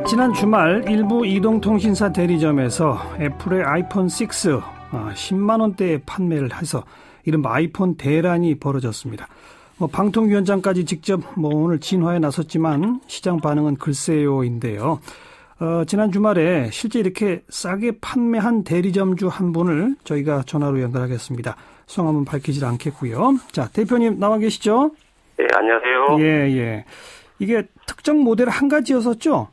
지난 주말 일부 이동통신사 대리점에서 애플의 아이폰 6 10만 원대에 판매를 해서 이른바 아이폰 대란이 벌어졌습니다. 방통위원장까지 직접 오늘 진화에 나섰지만 시장 반응은 글쎄요인데요. 지난 주말에 실제 이렇게 싸게 판매한 대리점주 한 분을 저희가 전화로 연결하겠습니다. 성함은 밝히질 않겠고요. 자, 대표님 나와 계시죠? 네, 안녕하세요. 예. 이게 특정 모델 한 가지였었죠?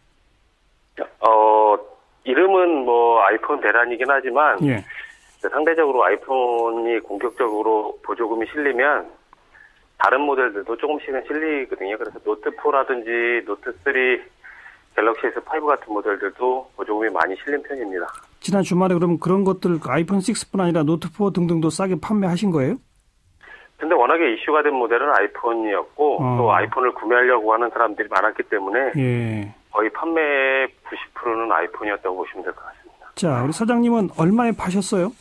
이름은 아이폰 대란이긴 하지만, 예. 상대적으로 아이폰이 공격적으로 보조금이 실리면 다른 모델들도 조금씩은 실리거든요. 그래서 노트4라든지 노트3, 갤럭시 S5 같은 모델들도 보조금이 많이 실린 편입니다. 지난 주말에 그럼 그런 것들 아이폰 6뿐 아니라 노트4 등등도 싸게 판매하신 거예요? 근데 워낙에 이슈가 된 모델은 아이폰이었고 또 아이폰을 구매하려고 하는 사람들이 많았기 때문에 예. 거의 판매 90%는 아이폰이었다고 보시면 될 것 같습니다. 자, 우리 사장님은 얼마에 파셨어요?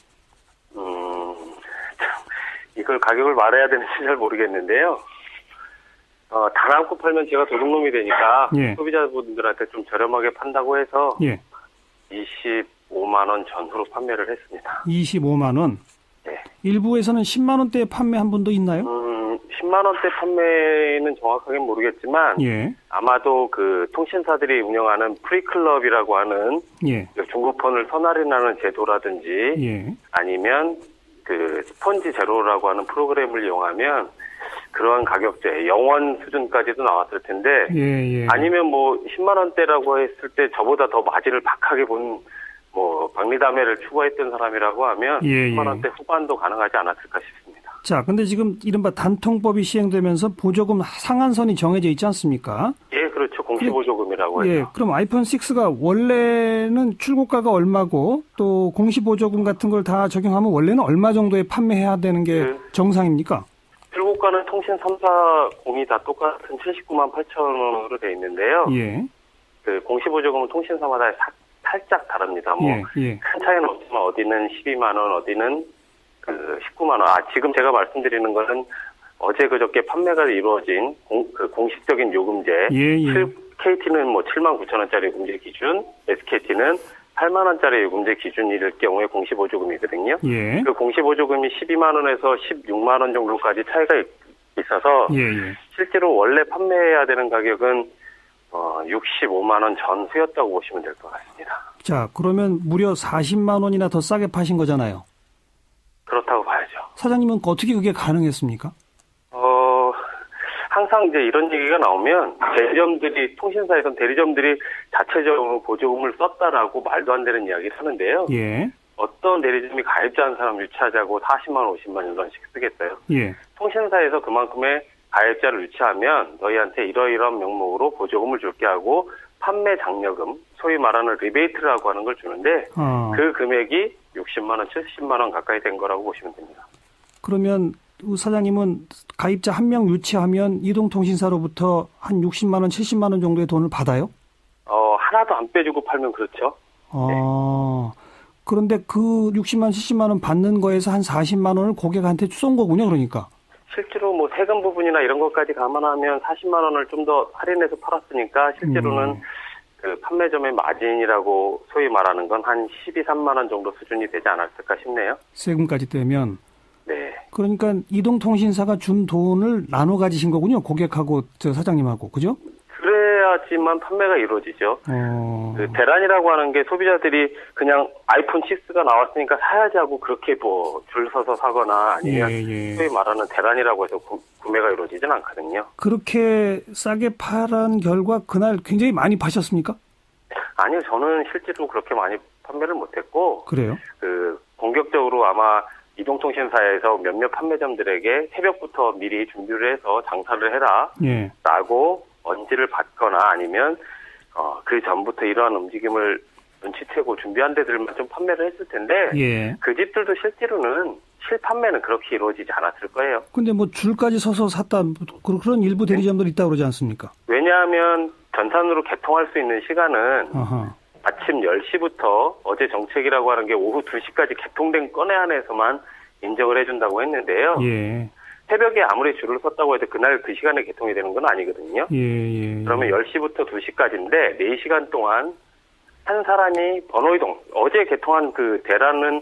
이걸 가격을 말해야 되는지 잘 모르겠는데요. 단 한 코 팔면 제가 도둑놈이 되니까 예. 소비자분들한테 좀 저렴하게 판다고 해서 예. 25만 원 전후로 판매를 했습니다. 25만 원? 네. 일부에서는 10만 원대에 판매한 분도 있나요? 10만 원대 판매는 정확하게 모르겠지만 예. 아마도 그 통신사들이 운영하는 프리클럽이라고 하는 예. 중고폰을 선할인하는 제도라든지 예. 아니면 그 스펀지 제로라고 하는 프로그램을 이용하면 그러한 가격대 영원 수준까지도 나왔을 텐데 예. 아니면 10만 원대라고 했을 때 저보다 더 마진을 박하게 본 박리담회를 추구했던 사람이라고 하면 10만 원대 후반도 가능하지 않았을까 싶습니다. 자, 근데 지금 이른바 단통법이 시행되면서 보조금 상한선이 정해져 있지 않습니까? 예, 그렇죠. 공시보조금이라고 예, 해서. 그럼 아이폰 6가 원래는 출고가가 얼마고 또 공시보조금 같은 걸 다 적용하면 원래는 얼마 정도에 판매해야 되는 게 정상입니까? 출고가는 통신 3사 공이 다 똑같은 79만 8천 원으로 돼 있는데요. 예. 그 공시보조금은 통신사마다 살짝 다릅니다. 예. 큰 차이는 없지만 어디는 12만 원, 어디는 19만 원. 지금 제가 말씀드리는 거는 어제 그저께 판매가 이루어진 공식적인 요금제. KT는 7만 9천 원짜리 요금제 기준, SKT는 8만 원짜리 요금제 기준일 경우에 공시보조금이거든요. 예. 그 공시보조금이 12만 원에서 16만 원 정도까지 차이가 있어서 실제로 원래 판매해야 되는 가격은 65만 원 전후였다고 보시면 될 것 같습니다. 자, 그러면 무려 40만 원이나 더 싸게 파신 거잖아요. 그렇다고 봐야죠. 사장님은 어떻게 그게 가능했습니까? 항상 이제 이런 얘기가 나오면 통신사에선 대리점들이 자체적으로 보조금을 썼다라고 말도 안 되는 이야기를 하는데요. 예. 어떤 대리점이 가입자 한 사람 유치하자고 40만 원, 50만 원씩 쓰겠어요? 예. 통신사에서 그만큼의 가입자를 유치하면 너희한테 이러이러한 명목으로 보조금을 줄게 하고 판매 장려금, 소위 말하는 리베이트라고 하는 걸 주는데 그 금액이 60만 원, 70만 원 가까이 된 거라고 보시면 됩니다. 그러면 사장님은 가입자 한 명 유치하면 이동통신사로부터 한 60만 원, 70만 원 정도의 돈을 받아요? 하나도 안 빼주고 팔면 그렇죠. 네. 그런데 그 60만, 70만 원 받는 거에서 한 40만 원을 고객한테 쏜 거군요, 그러니까. 실제로 세금 부분이나 이런 것까지 감안하면 40만 원을 좀 더 할인해서 팔았으니까 실제로는 그 판매점의 마진이라고 소위 말하는 건 한 12, 3만 원 정도 수준이 되지 않았을까 싶네요. 세금까지 떼면. 네. 그러니까 이동통신사가 준 돈을 나눠 가지신 거군요. 고객하고 사장님하고. 그죠? 그래야지만 판매가 이루어지죠. 그 대란이라고 하는 게 소비자들이 그냥 아이폰 6가 나왔으니까 사야지 하고 그렇게 줄 서서 사거나 아니면 소위 말하는 대란이라고 해서 구매가 이루어지진 않거든요. 그렇게 싸게 팔은 결과 그날 굉장히 많이 파셨습니까? 아니요. 저는 실제로 그렇게 많이 판매를 못했고. 그래요? 공격적으로 아마 이동통신사에서 몇몇 판매점들에게 새벽부터 미리 준비를 해서 장사를 해라. 라고 언지를 받거나 아니면 그 전부터 이러한 움직임을 눈치채고 준비한 데들만 좀 판매를 했을 텐데 그 집들도 실제로는 실판매는 그렇게 이루어지지 않았을 거예요. 근데 줄까지 서서 샀다 그런 일부 대리점들이 있다고 그러지 않습니까? 왜냐하면 전산으로 개통할 수 있는 시간은 아침 10시부터 어제 정책이라고 하는 게 오후 2시까지 개통된 건에 한해서만 인정을 해준다고 했는데요. 새벽에 아무리 줄을 섰다고 해도 그날 그 시간에 개통이 되는 건 아니거든요. 그러면 10시부터 2시까지인데 4시간 동안 한 사람이 번호이동, 어제 개통한 그 대란은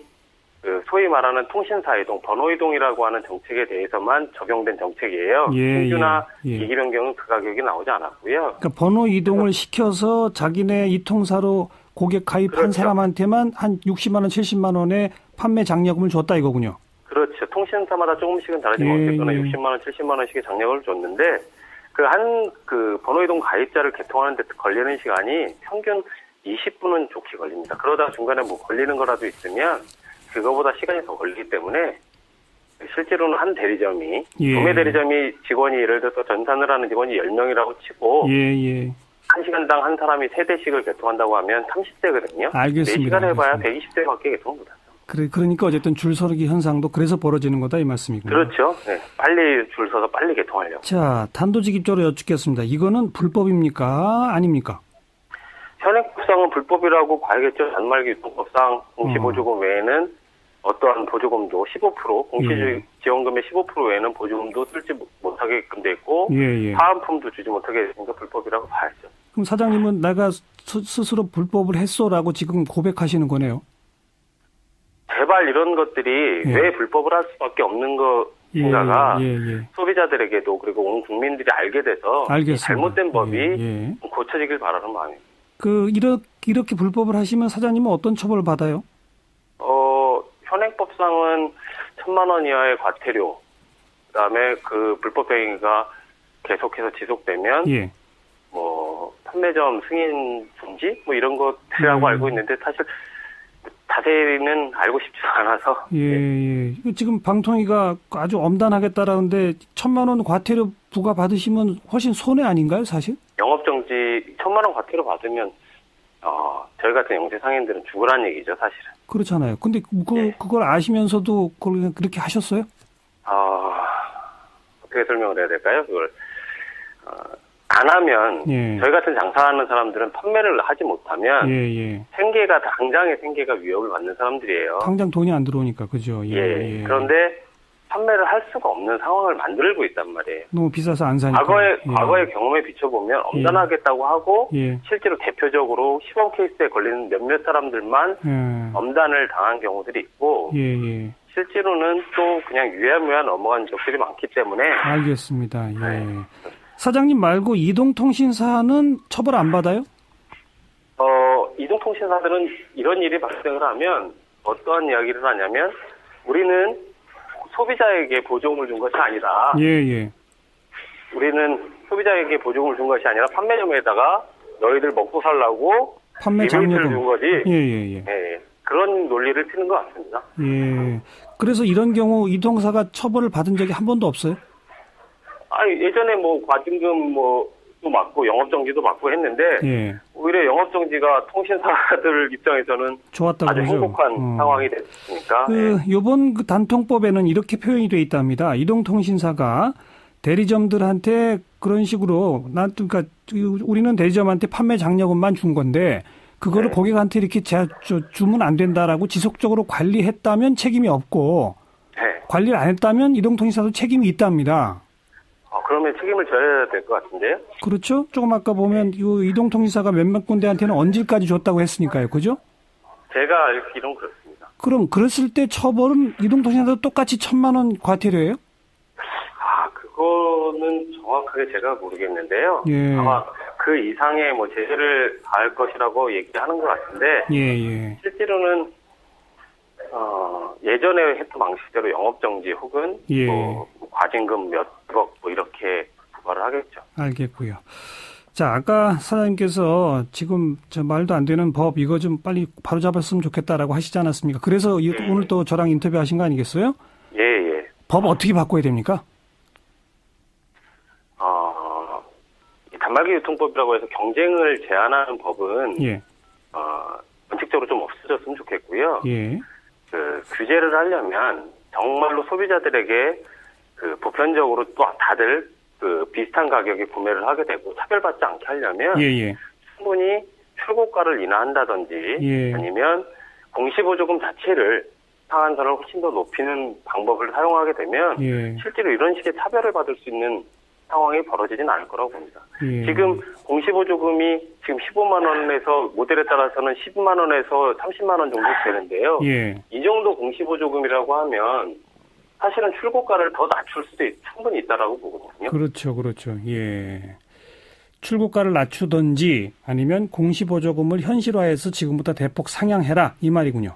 그 소위 말하는 통신사이동, 번호이동이라고 하는 정책에 대해서만 적용된 정책이에요. 신규나 이기 변경은 그 가격이 나오지 않았고요. 그러니까 번호 이동을 시켜서 자기네 이통사로 고객 가입한 그렇죠. 사람한테만 한 60만 원, 70만 원의 판매 장려금을 줬다 이거군요. 그렇죠. 통신사마다 조금씩은 다르지만 어쨌거나 60만 원, 70만 원씩의 장려금을 줬는데 그 번호이동 가입자를 개통하는 데 걸리는 시간이 평균 20분은 좋게 걸립니다. 그러다가 중간에 뭐 걸리는 거라도 있으면 그거보다 시간이 더 걸리기 때문에 실제로는 한 대리점이 도매 대리점이 직원이 예를 들어서 전산을 하는 직원이 10명이라고 치고 1시간당 한 사람이 3대씩을 개통한다고 하면 30대거든요. 알겠습니다. 4시간 해봐야 120대밖에 개통 못하죠. 그러니까 어쨌든 줄 서기 현상도 그래서 벌어지는 거다 이 말씀이군요. 그렇죠. 네, 빨리 줄 서서 빨리 개통하려고. 자, 단도직입적으로 여쭙겠습니다. 이거는 불법입니까? 아닙니까? 현행법상은 불법이라고 봐야겠죠. 단말기 유통법상 공시보조금 외에는 어떠한 보조금도 15%, 공시지원금의 15% 외에는 보조금도 쓸지 못하게끔 돼 있고 사은품도 주지 못하게 됐으니까 불법이라고 봐야죠. 그럼 사장님은 내가 스스로 불법을 했소라고 지금 고백하시는 거네요. 제발 이런 것들이 왜 불법을 할 수밖에 없는 것인가가 소비자들에게도 그리고 온 국민들이 알게 돼서 잘못된 법이 고쳐지길 바라는 마음입니다. 이렇게 불법을 하시면 사장님은 어떤 처벌을 받아요? 현행법상은 1,000만 원 이하의 과태료, 그다음에 그 불법 행위가 계속해서 지속되면 뭐 판매점 승인 중지 뭐 이런 것이라고 알고 있는데 사실 자세히는 알고 싶지도 않아서. 지금 방통위가 아주 엄단하겠다라는데 1,000만 원 과태료 부과 받으시면 훨씬 손해 아닌가요, 사실? 영업정지 1,000만 원 과태료 받으면 저희 같은 영세 상인들은 죽으란 얘기죠, 사실은. 그렇잖아요. 근데 그걸 아시면서도 그걸 그렇게 하셨어요? 어떻게 설명을 해야 될까요? 그걸 안 하면 저희 같은 장사하는 사람들은 판매를 하지 못하면 당장의 생계가 위협을 받는 사람들이에요. 당장 돈이 안 들어오니까, 그죠? 그런데 판매를 할 수가 없는 상황을 만들고 있단 말이에요. 너무 비싸서 안 사니까. 과거의 경험에 비춰보면 엄단하겠다고 하고 실제로 대표적으로 시범 케이스에 걸리는 몇몇 사람들만 엄단을 당한 경우들이 있고 실제로는 또 그냥 유야무야 넘어간 적들이 많기 때문에. 알겠습니다. 사장님 말고 이동통신사는 처벌 안 받아요? 이동통신사들은 이런 일이 발생을 하면 어떠한 이야기를 하냐면 우리는 소비자에게 보조금을 준 것이 아니다. 우리는 소비자에게 보조금을 준 것이 아니라 판매점에다가 너희들 먹고 살라고 판매 장려금 준 거지. 그런 논리를 피는 것 같습니다. 그래서 이런 경우 이동사가 처벌을 받은 적이 한 번도 없어요? 예전에 뭐 과징금 또 맞고 영업정지도 맞고 했는데 오히려 영업정지가 통신사들 입장에서는 좋았다고 아주 행복한 상황이 됐으니까. 이번 그 단통법에는 이렇게 표현이 돼 있답니다. 이동통신사가 대리점들한테 그런 식으로 그러니까 우리는 대리점한테 판매 장려금만 준 건데 그거를 고객한테 이렇게 주면 안 된다라고 지속적으로 관리했다면 책임이 없고 관리를 안 했다면 이동통신사도 책임이 있답니다. 그러면 책임을 져야 될 것 같은데요? 그렇죠. 조금 아까 보면 이동통신사가 몇몇 군데한테는 언질까지 줬다고 했으니까요. 그죠? 제가 알기로는 그렇습니다. 그럼 그랬을 때 처벌은 이동통신사도 똑같이 1,000만 원 과태료예요? 그거는 정확하게 제가 모르겠는데요. 아마 그 이상의 제재를 가할 것이라고 얘기하는 것 같은데 실제로는 예전에 했던 방식대로 영업정지 혹은 과징금 몇억 이렇게 부과를 하겠죠. 알겠고요. 자, 아까 사장님께서 지금 말도 안 되는 법 이거 좀 빨리 바로잡았으면 좋겠다라고 하시지 않았습니까? 그래서 오늘 또 저랑 인터뷰하신 거 아니겠어요? 법 어떻게 바꿔야 됩니까? 단말기 유통법이라고 해서 경쟁을 제한하는 법은 원칙적으로 좀 없어졌으면 좋겠고요. 규제를 하려면 정말로 소비자들에게 보편적으로 또 다들 비슷한 가격에 구매를 하게 되고 차별받지 않게 하려면 충분히 출고가를 인하한다든지 아니면 공시보조금 자체를 상한선을 훨씬 더 높이는 방법을 사용하게 되면 실제로 이런 식의 차별을 받을 수 있는 상황이 벌어지진 않을 거라고 봅니다. 지금 공시보조금이 지금 15만 원에서 모델에 따라서는 10만 원에서 30만 원 정도 되는데요. 이 정도 공시보조금이라고 하면 사실은 출고가를 더 낮출 수도 충분히 있다라고 보거든요. 그렇죠. 예. 출고가를 낮추든지 아니면 공시보조금을 현실화해서 지금보다 대폭 상향해라 이 말이군요.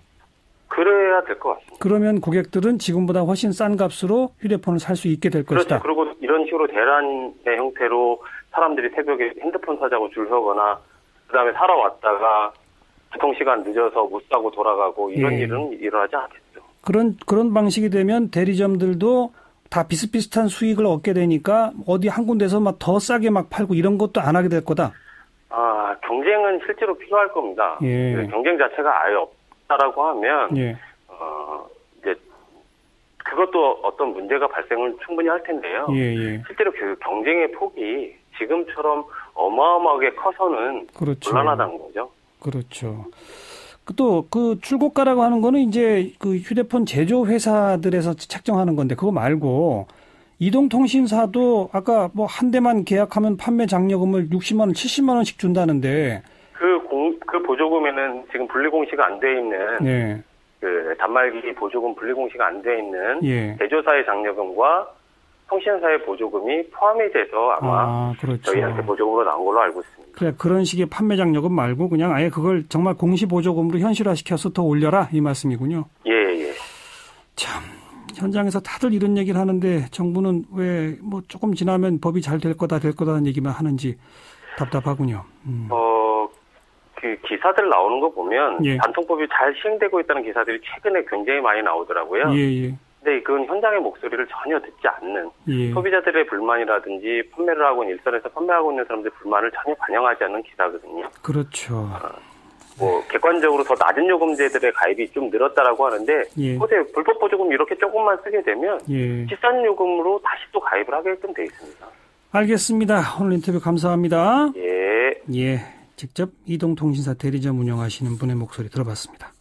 그래야 될 것 같습니다. 그러면 고객들은 지금보다 훨씬 싼 값으로 휴대폰을 살 수 있게 될 것이다. 그리고 이런 식으로 대란의 형태로 사람들이 새벽에 핸드폰 사자고 줄 서거나 그다음에 사러 왔다가 교통시간 늦어서 못 사고 돌아가고 이런 일은 일어나지 않겠죠. 그런 방식이 되면 대리점들도 다 비슷비슷한 수익을 얻게 되니까 어디 한 군데서 막 더 싸게 막 팔고 이런 것도 안 하게 될 거다. 경쟁은 실제로 필요할 겁니다. 경쟁 자체가 아예 없다라고 하면 이제 그것도 어떤 문제가 발생을 충분히 할 텐데요. 실제로 그 경쟁의 폭이 지금처럼 어마어마하게 커서는 곤란하다는 거죠. 그렇죠. 또 그 출고가라고 하는 거는 이제 그 휴대폰 제조 회사들에서 책정하는 건데 그거 말고 이동통신사도 아까 뭐 한 대만 계약하면 판매 장려금을 60만 원, 70만 원씩 준다는데 그 보조금에는 지금 분리공시가 안 돼 있는 그 단말기 보조금 분리공시가 안 돼 있는 제조사의 장려금과 통신사의 보조금이 포함이 돼서 아마 저희한테 보조금으로 나온 걸로 알고 있습니다. 그래 그런 식의 판매 장려금 말고 그냥 아예 그걸 정말 공시 보조금으로 현실화시켜서 더 올려라 이 말씀이군요. 예. 참 현장에서 다들 이런 얘기를 하는데 정부는 왜 뭐 조금 지나면 법이 잘 될 거다는 얘기만 하는지 답답하군요. 그 기사들 나오는 거 보면 단통법이 잘 시행되고 있다는 기사들이 최근에 굉장히 많이 나오더라고요. 근데 그건 현장의 목소리를 전혀 듣지 않는 소비자들의 불만이라든지 판매를 하고 있는 일선에서 판매하고 있는 사람들의 불만을 전혀 반영하지 않는 기사거든요. 그렇죠. 객관적으로 더 낮은 요금제들의 가입이 좀 늘었다라고 하는데 보세요. 불법 보조금 이렇게 조금만 쓰게 되면 비싼 요금으로 다시 또 가입을 하게끔 돼 있습니다. 알겠습니다. 오늘 인터뷰 감사합니다. 예. 직접 이동통신사 대리점 운영하시는 분의 목소리 들어봤습니다.